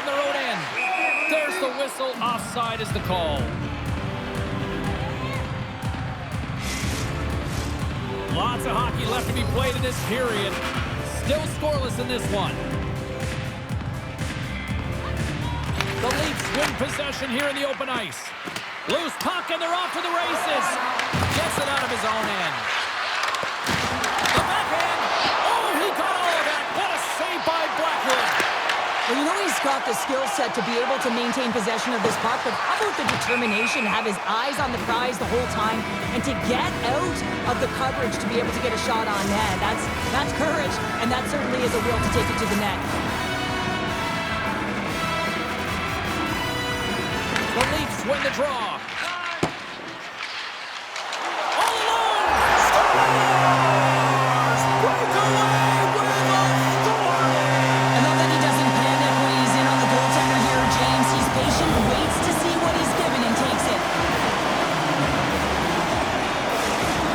from their own end. There's the whistle. Offside is the call. Lots of hockey left to be played in this period. Still scoreless in this one. The Leafs win possession here in the open ice. Loose puck, and they're off to the races. Gets it out of his own end. The backhand. Oh, he got all of that. What a save by Blackwood. Well, you know he's got the skill set to be able to maintain possession of this puck, but how about the determination, have his eyes on the prize the whole time, and to get out of the coverage to be able to get a shot on net. That's courage, and that certainly is a will to take it to the net. The Leafs win the draw. All alone! Scores! Break away with a score! I love that he doesn't panic when he's in on the goaltender here, James. He's patient, waits to see what he's given, and takes it.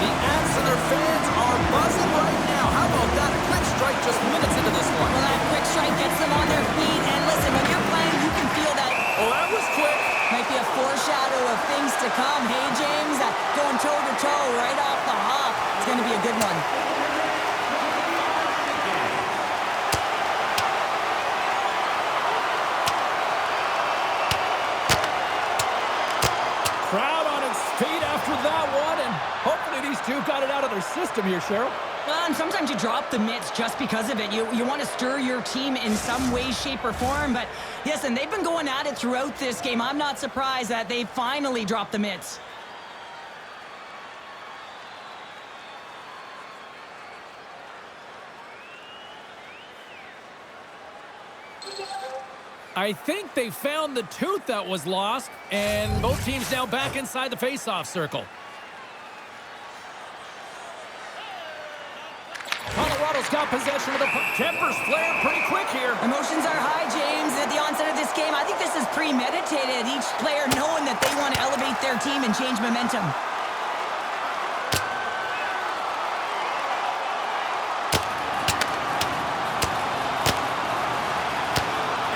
The Avs and their fans are buzzing right now. How about that? A quick strike just minutes into this one. Well, that quick strike gets them on their feet, and listen, when you're playing, you can feel that. Oh, that was quick. Might be a foreshadow of things to come. Hey, James, going toe-to-toe right off the hop. It's going to be a good one. Crowd on its feet after that one, and hopefully these two got it out of their system here, Cheryl. Well, and sometimes you drop the mitts just because of it. You want to stir your team in some way, shape, or form. But, yes, and they've been going at it throughout this game. I'm not surprised that they finally dropped the mitts. I think they found the tooth that was lost, and both teams now back inside the face-off circle. Colorado's got possession of the puck. Tempers flare pretty quick here. Emotions are high, James. At the onset of this game, I think this is premeditated. Each player knowing that they want to elevate their team and change momentum.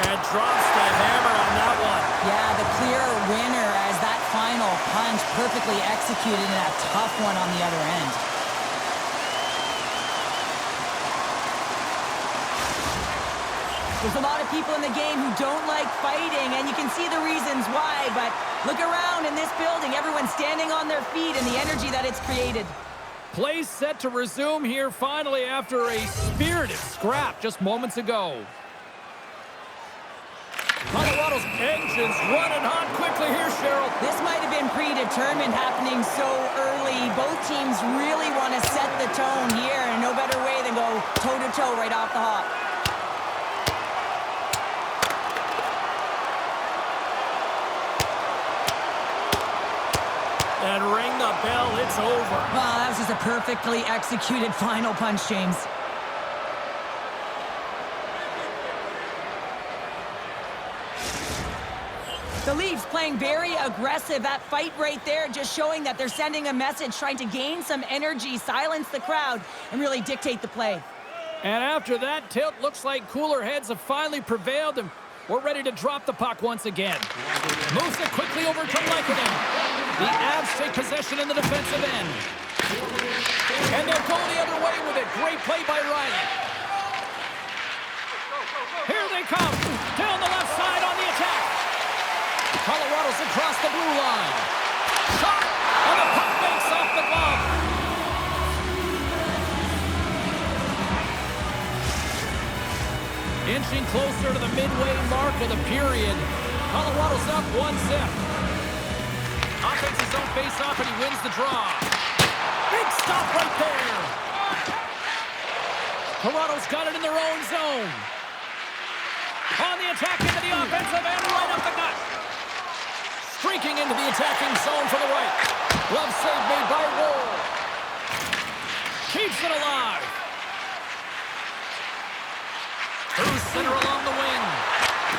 And drops the hammer on that one. Yeah, the clear winner as that final punch perfectly executed in that tough one on the other end. There's a lot of people in the game who don't like fighting, and you can see the reasons why, but look around in this building. Everyone's standing on their feet and the energy that it's created. Play set to resume here finally after a spirited scrap just moments ago. Colorado's engines running hot quickly here, Cheryl. This might have been predetermined, happening so early. Both teams really want to set the tone here, and no better way than go toe-to-toe right off the hop. And ring the bell, it's over. Wow, that was just a perfectly executed final punch, James. The Leafs playing very aggressive. That fight right there just showing that they're sending a message, trying to gain some energy, silence the crowd, and really dictate the play. And after that tilt, looks like cooler heads have finally prevailed, and we're ready to drop the puck once again. Moves it quickly over to Lehkonen. The Avs take possession in the defensive end. And they'll go the other way with it. Great play by Riley. Here they come. Down the left side on the attack. Colorado's across the blue line. Shot, and the puck makes off the glove. Inching closer to the midway mark of the period. Colorado's up 1-0. Offense his own face-off, and he wins the draw. Big stop right there. Colorado's got it in their own zone. On the attack into the offensive end, right up the gut. Streaking into the attacking zone for the right. Glove save made by Woll. Keeps it alive. Through center along the wing.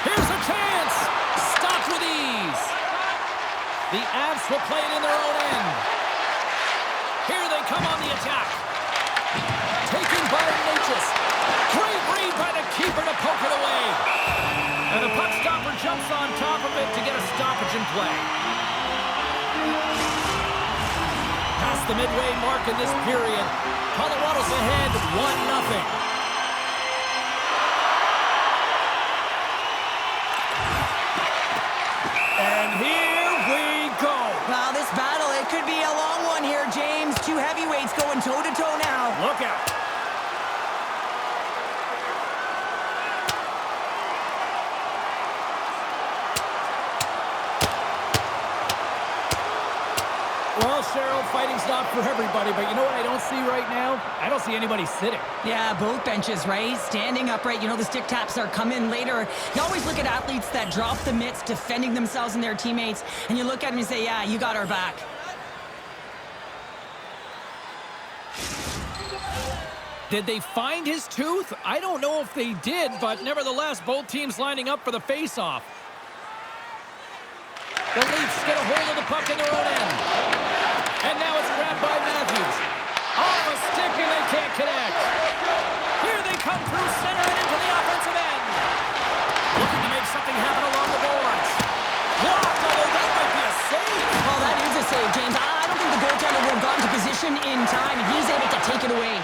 Here's a chance. Stopped with ease. The Avs will play it in their own end. Here they come on the attack. Taking by Natchez. Great read by the keeper to poke it away. And the puck stops way. Past the midway mark in this period, Colorado's ahead 1-0. And here we go. Wow, this battle, it could be a long one here, James. Two heavyweights going toe-to-toe now. Look out. Well, Cheryl, fighting's not for everybody, but you know what I don't see right now? I don't see anybody sitting. Yeah, both benches, right? Standing upright. You know, the stick taps are coming later. You always look at athletes that drop the mitts, defending themselves and their teammates, and you look at them and say, yeah, you got our back. Did they find his tooth? I don't know if they did, but nevertheless, both teams lining up for the face-off. The Leafs get a hold of the puck in their own end. And now it's grabbed by Matthews. Off a stick and they can't connect. Here they come through center and into the offensive end. Looking to make something happen along the boards. Blocked, although that might be a save. Well, that is a save, James. I don't think the goaltender would have gotten to position in time, and he's able to take it away.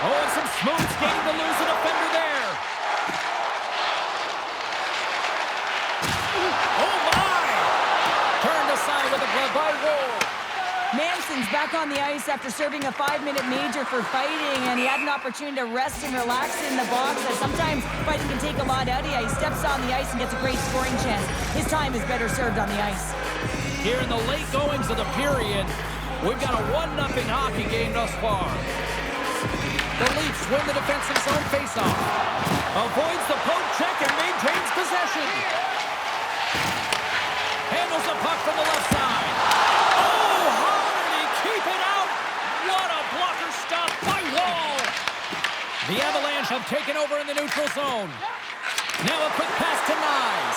Oh, and some smooth skating to lose a defender there. Oh, my! Turned aside with a glove by Ward. Manson's back on the ice after serving a 5-minute major for fighting, and he had an opportunity to rest and relax in the box. As sometimes fighting can take a lot out of you. He steps on the ice and gets a great scoring chance. His time is better served on the ice. Here in the late goings of the period, we've got a 1-0 hockey game thus far. The Leafs win the defensive zone faceoff. Avoids the poke check and maintains possession. Handles the puck from the left side. Oh, how did he keep it out? What a blocker stop by Wall. The Avalanche have taken over in the neutral zone. Now a quick pass to Nyes.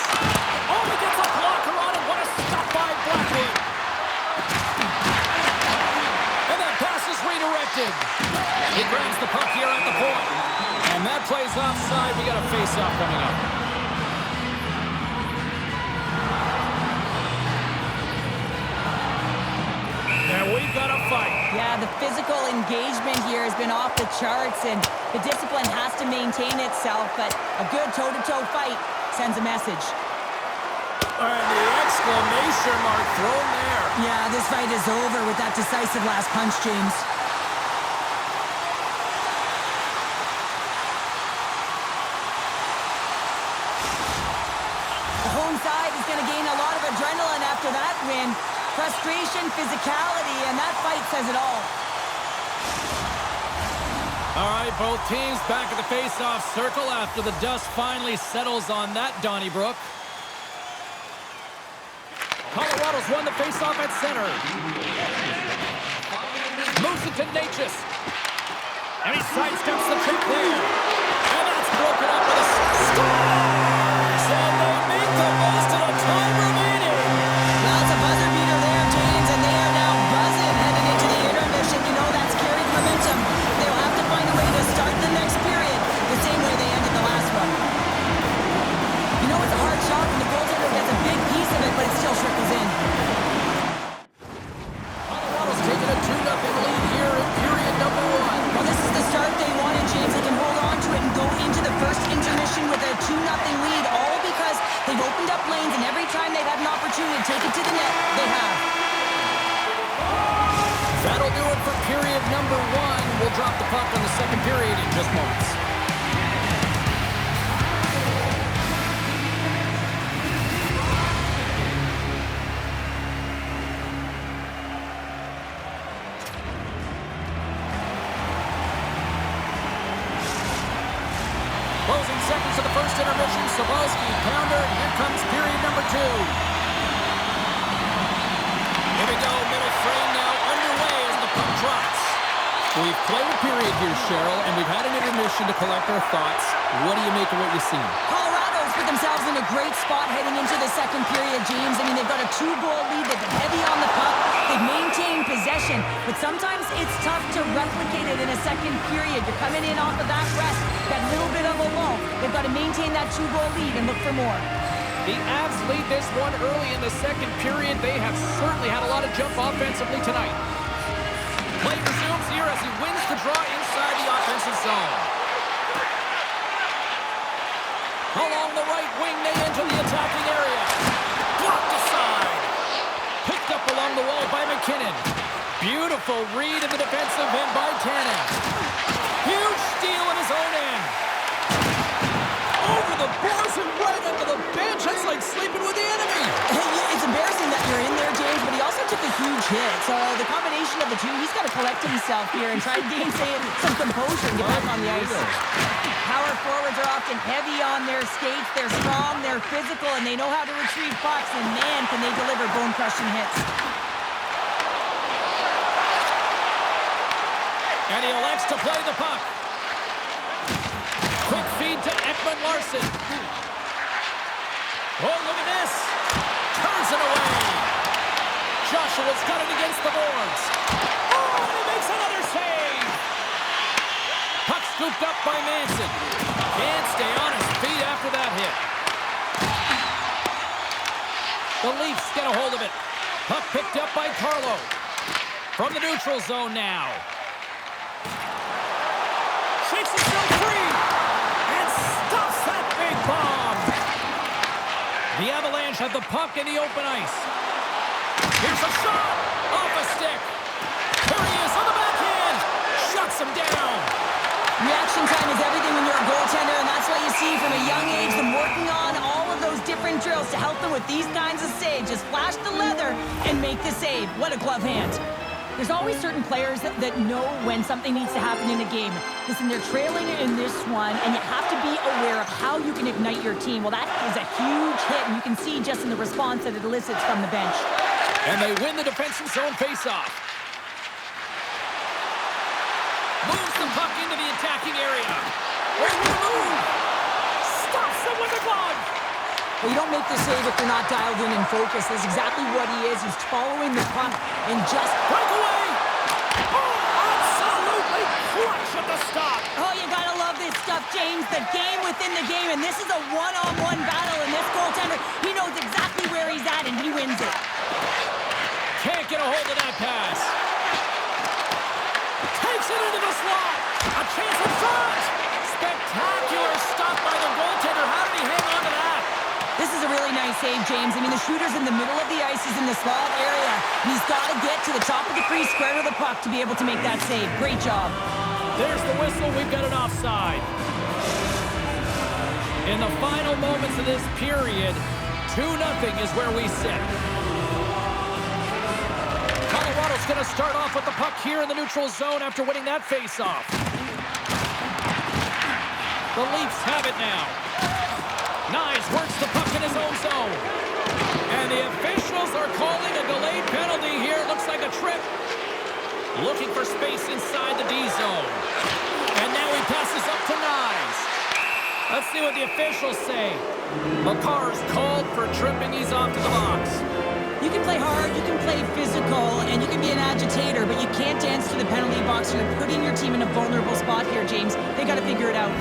Oh, he gets a blocker on it. What a stop by Blackwood. And that pass is redirected. He grabs the puck here at the point. And that plays offside. We got a face-off coming up. And we've got a fight. Yeah, the physical engagement here has been off the charts, and the discipline has to maintain itself, but a good toe-to-toe fight sends a message. And the exclamation mark thrown there. Yeah, this fight is over with that decisive last punch, James. The home side is going to gain a lot of adrenaline after that win. Frustration, physicality, and that fight says it all. All right, both teams back at the face-off circle after the dust finally settles on that, Donnybrook. Colorado's won the face-off at center. Moves it to Necas. And he sidesteps the trick there. And that's broken up with a scores! And they make the most of the time remaining. Well, it's a buzzer beater there, James, and they are now buzzing heading into the intermission. You know that's carried momentum. They'll have to find a way to start the next period the same way they ended the last one. You know it's a hard shot when the goaltender gets a big piece of it, but it still trickles in. Colorado's taking a 2-0 lead here in period number 1. Well, this is the start they wanted, James. They can hold on to it and go into the first intermission with a 2-0 lead, all because they've opened up lanes, and every time they've had an opportunity to take it to the net, they have. That'll do it for period number 1. We'll drop the puck on the second period in just moments. Closing seconds of the first intermission. Sabalski, pounder, and here comes period number 2. Here we go, middle frame now underway as the puck drops. We've played a period here, Cheryl, and we've had an intermission to collect our thoughts. What do you make of what you've seen? Colorado's put themselves in a great spot heading into the second period, James. I mean, they've got a 2-goal lead. They've been heavy on the puck. They've maintained possession, but sometimes it's tough to replicate it in a second period. You're coming in off of that rest, that little bit of a lull. They've got to maintain that 2-goal lead and look for more. The Avs lead this one early in the second period. They have certainly had a lot of jump offensively tonight. Play resumes here as he wins the draw inside the offensive zone. Along the right wing, they enter the attacking area. Blocked aside. Picked up along the wall by McKinnon. Beautiful read in the defensive end by Tanev. Huge steal in his own end. Over the boards and right under the bench. That's like sleeping with the enemy. It's embarrassing that you're in there, James, but he also took a huge hit. So the combination of the two, he's got to collect himself here and try to gain some composure and get back on the ice. Power forwards are often heavy on their skates. They're strong, they're physical, and they know how to retrieve pucks. And man, can they deliver bone-crushing hits. And he elects to play the puck. Quick feed to Ekman Larsson. Oh, look at this. Turns it away. Joshua's got it against the boards. Oh, and he makes another save. Puck scooped up by Manson. Can't stay on his feet after that hit. The Leafs get a hold of it. Puck picked up by Carlo. From the neutral zone now. Shakes himself free. And stops that big bomb. The Avalanche have the puck in the open ice. Here's a shot. Off a stick. Here he is on the backhand. Shuts him down. Reaction time is everything when you're a goaltender, and that's what you see from a young age, them working on all of those different drills to help them with these kinds of saves. Just flash the leather and make the save. What a glove hand. There's always certain players that know when something needs to happen in a game. Listen, they're trailing in this one, and you have to be aware of how you can ignite your team. Well, that is a huge hit, and you can see just in the response that it elicits from the bench. And they win the defensive zone faceoff. Moves the puck into the attacking area. Ready to move. Stops them with a glove. Well, you don't make the save if you're not dialed in and focused. That's exactly what he is. He's following the puck and just... Breakaway! Oh, absolutely clutch at the stop. Oh, you gotta love this stuff, James. The game within the game, and this is a one-on-one battle, and this goaltender, he knows exactly where he's at, and he wins it. Can't get a hold of that pass. Takes it into the slot. A chance in front. Spectacular stop by the goaltender. How did he hang on to that? This is a really nice save, James. I mean, the shooter's in the middle of the ice. He's in the slot area. He's got to get to the top of the crease, square to the puck to be able to make that save. Great job. There's the whistle. We've got an offside. In the final moments of this period, 2-0 is where we sit. Colorado's going to start off with the puck here in the neutral zone after winning that faceoff. The Leafs have it now. Knies works the puck in his own zone. And the officials are calling a delayed penalty here. Looks like a trip. Looking for space inside the D zone. And now he passes up to Knies. Let's see what the officials say. Makar's called for tripping. He's off to the box. You can play hard, you can play physical, and you can be an agitator, but you can't dance to the penalty box. You're putting your team in a vulnerable spot here, James. They got to figure it out.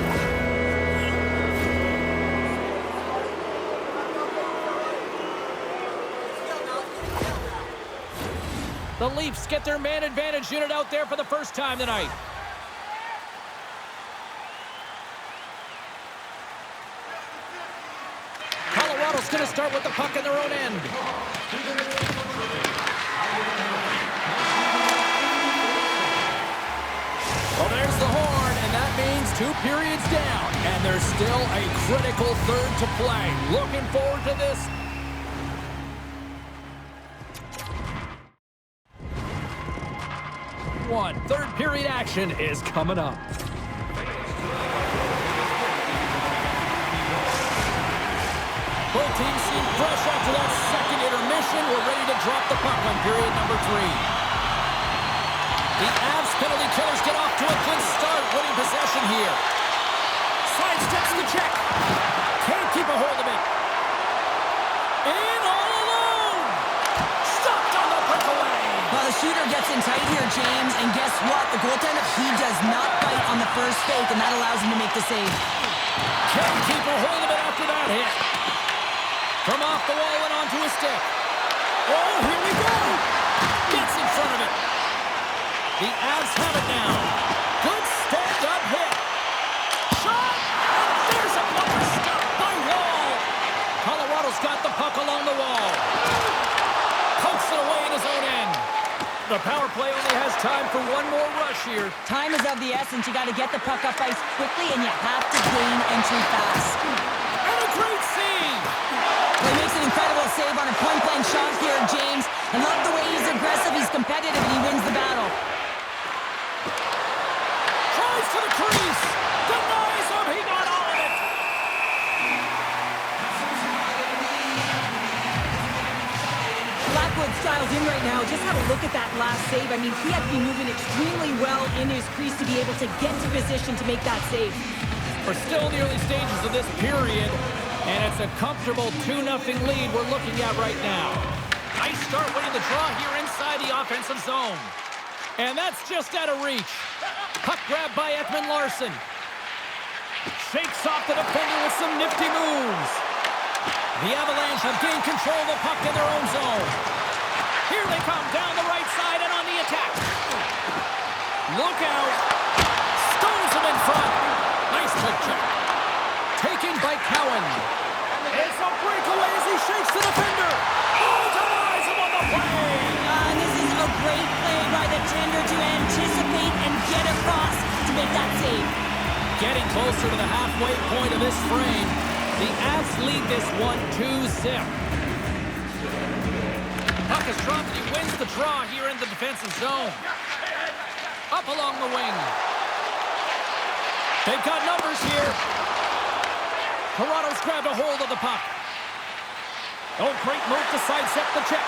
The Leafs get their man advantage unit out there for the first time tonight. Colorado's going to start with the puck in their own end. Well, there's the horn, and that means 2 periods down. And there's still a critical third to play. Looking forward to this. Third period action is coming up. Both teams seem fresh after that second intermission. We're ready to drop the puck on period number 3. The Avs penalty killers get off to a good start, winning possession here. Sidesteps the check. Can't keep a hold of it. In all alone. Stopped on the breakaway. Well, the shooter gets in tight here, James, and guess what? The goaltender, he does not bite on the first fake, and that allows him to make the save. Can't keep a hold of it after that hit. From off the wall and onto a stick. Oh, here we go. Gets in front of it. The Avs have it now. Good stand-up hit. Shot. There's a blocker stop by Wall. Colorado's got the puck along the wall. Pokes it away in his own end. The power play only has time for one more rush here. Time is of the essence. You got to get the puck up ice quickly, and you have to gain entry fast. And a great save. He makes an incredible save on a point-blank shot here, James. I love the way he's aggressive, he's competitive, and he wins the battle. Tries to the crease. Denies him. He got all of it. Blackwood styles in right now. Just have a look at that last save. I mean, he had to be moving extremely well in his crease to be able to get to position to make that save. We're still in the early stages of this period, and it's a comfortable 2-0 lead we're looking at right now. Nice start winning the draw here inside the offensive zone. And that's just out of reach. Puck grab by Ekman-Larsson. Shakes off the defender with some nifty moves. The Avalanche have gained control of the puck in their own zone. Here they come down the right side and on the attack. Look out. Stones him in front. Nice quick check. Taken by Cowan. It's a breakaway as he shakes the defender. Oh, denies him on the play. And this is a great play by the tender to anticipate and get across to make that save. Getting closer to the halfway point of this frame. The Avs lead this one 2-0. Puck is dropped and he wins the draw here in the defensive zone. Up along the wing. They've got numbers here. Toronto's grabbed a hold of the puck. Oh, great move to sidestep the check.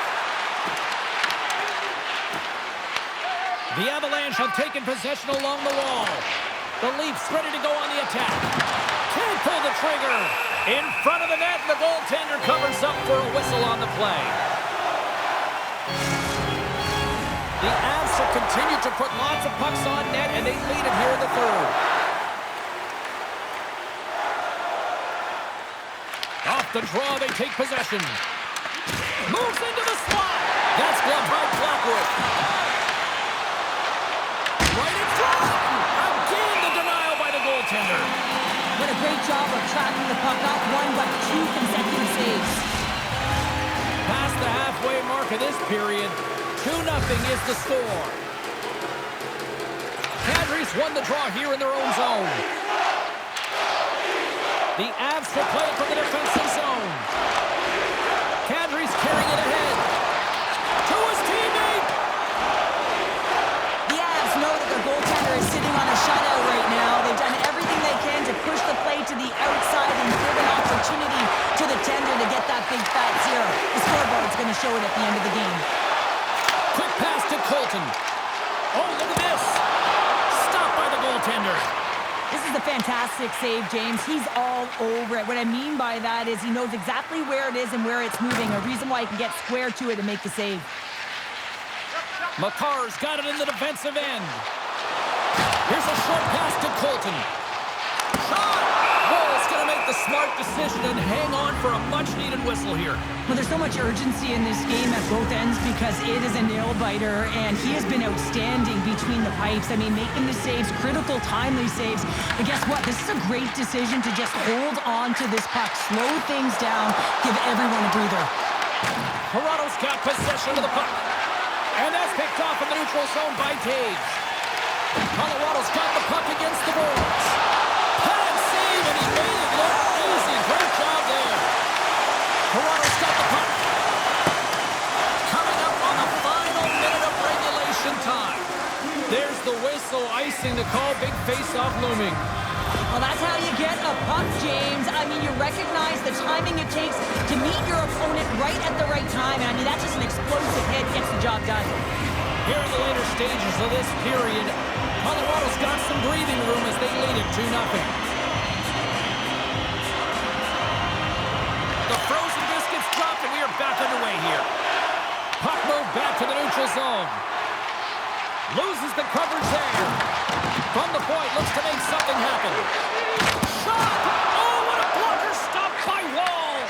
The Avalanche have taken possession along the wall. The Leafs ready to go on the attack. Can't pull the trigger. In front of the net, the goaltender covers up for a whistle on the play. The Avs have continued to put lots of pucks on net, and they lead it here in the third. Off the draw, they take possession. Moves into the slot. That's gloved by Blackwood. Right in front. Again, the denial by the goaltender. What a great job of tracking the puck. Not one, but two consecutive saves. Past the halfway mark of this period, 2-0 is the score. Cadres won the draw here in their own zone. The Avs will play it from the defensive zone. Kadri's carrying it ahead. To his teammate. The Avs know that their goaltender is sitting on a shutout right now. They've done everything they can to push the play to the outside and give an opportunity to the tender to get that big fat zero. The scoreboard's going to show it at the end of the game. Quick pass to Colton. Oh, look at this. Stopped by the goaltender. This is a fantastic save, James. He's all over it. What I mean by that is he knows exactly where it is and where it's moving. A reason why he can get square to it and make the save. Makar's got it in the defensive end. Here's a short pass to Colton. Shot! Wall's going to make the smart decision and hang on for a much-needed whistle here. Well, there's so much urgency in this game at both ends because it is a nail-biter, and he has been outstanding between the pipes. I mean, making the saves, critical, timely saves. But guess what? This is a great decision to just hold on to this puck, slow things down, give everyone a breather. Toronto's got possession of the puck. And that's picked off in the neutral zone by Taves. Colorado's got the puck against the boards. Pad save, and he made it look easy. Great job there. Toronto's got the puck. Coming up on the final minute of regulation time. There's the whistle, icing the call. Big face-off looming. Well, that's how you get a puck, James. I mean, you recognize the timing it takes to meet your opponent right at the right time. And I mean, that's just an explosive hit, gets the job done. Here in the later stages of this period, Colorado's got some breathing room as they lead it 2-0. The frozen biscuits dropped, and we are back underway here. Puck moved back to the neutral zone. Loses the coverage there. From the point, looks to make something happen. Shot! Oh, what a blocker stop by Wall!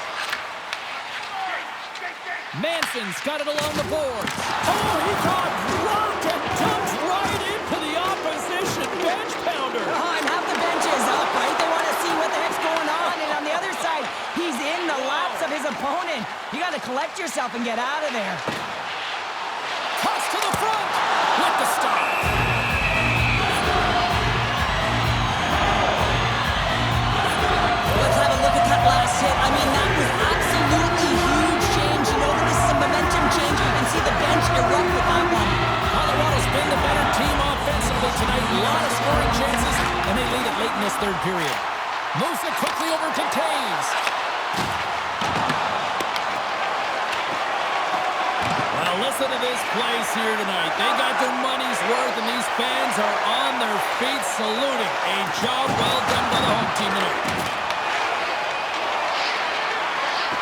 James got it along the boards. Oh, he got rocked and dumped right into the opposition bench pounder. Oh, and half the bench is up, right? They want to see what the heck's going on. And on the other side, he's in the laps of his opponent. You got to collect yourself and get out of there. Toss to the front with the stop. Let's have a look at that last hit. I mean, that was absolutely huge change. You know that this is a momentum change. You can see the bench erupt with that one. Colorado's been the better team offensively tonight. A lot of scoring chances, and they lead it late in this third period. Moves it quickly over to Taves. Well, listen to this place here tonight. They got their money's worth, and these fans are on their feet saluting. A job well done by the home team tonight.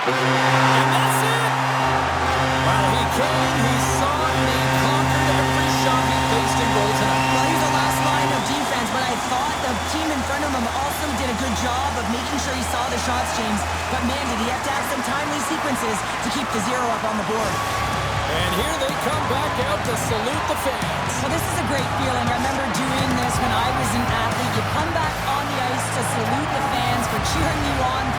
And that's it! Well, he came, he saw, and he conquered every shot he faced in goal tonight. Well, he's the last line of defense, but I thought the team in front of him also did a good job of making sure he saw the shots, James. But man, did he have to have some timely sequences to keep the zero up on the board. And here they come back out to salute the fans. Well, this is a great feeling. I remember doing this when I was an athlete. You come back on the ice to salute the fans for cheering you on